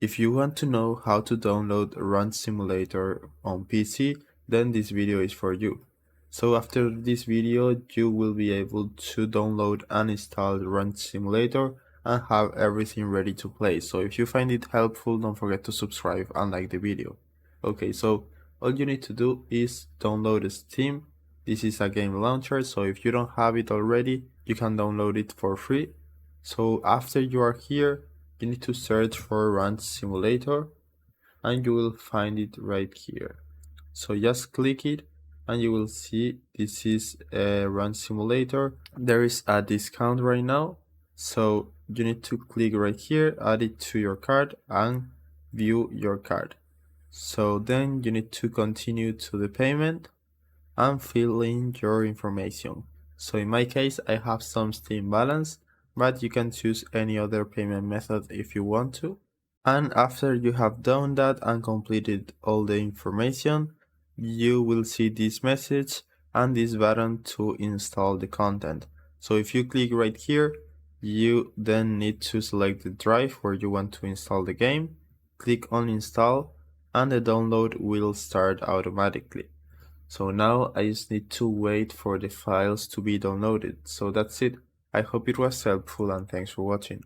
If you want to know how to download Run Simulator on PC, then this video is for you. So after this video, you will be able to download and install Run Simulator and have everything ready to play. So if you find it helpful, don't forget to subscribe and like the video. Okay, so all you need to do is download Steam. This is a game launcher, so if you don't have it already, you can download it for free. So after you are here, you need to search for Run Simulator and you will find it right here. So just click it and you will see this is a Run Simulator. There is a discount right now, so you need to click right here, add it to your card and view your card. So then you need to continue to the payment and fill in your information. So in my case, I have some Steam balance, but you can choose any other payment method if you want to. And after you have done that and completed all the information, you will see this message and this button to install the content. So if you click right here, you then need to select the drive where you want to install the game, click on install, and the download will start automatically. So now I just need to wait for the files to be downloaded. So that's it. I hope it was helpful and thanks for watching.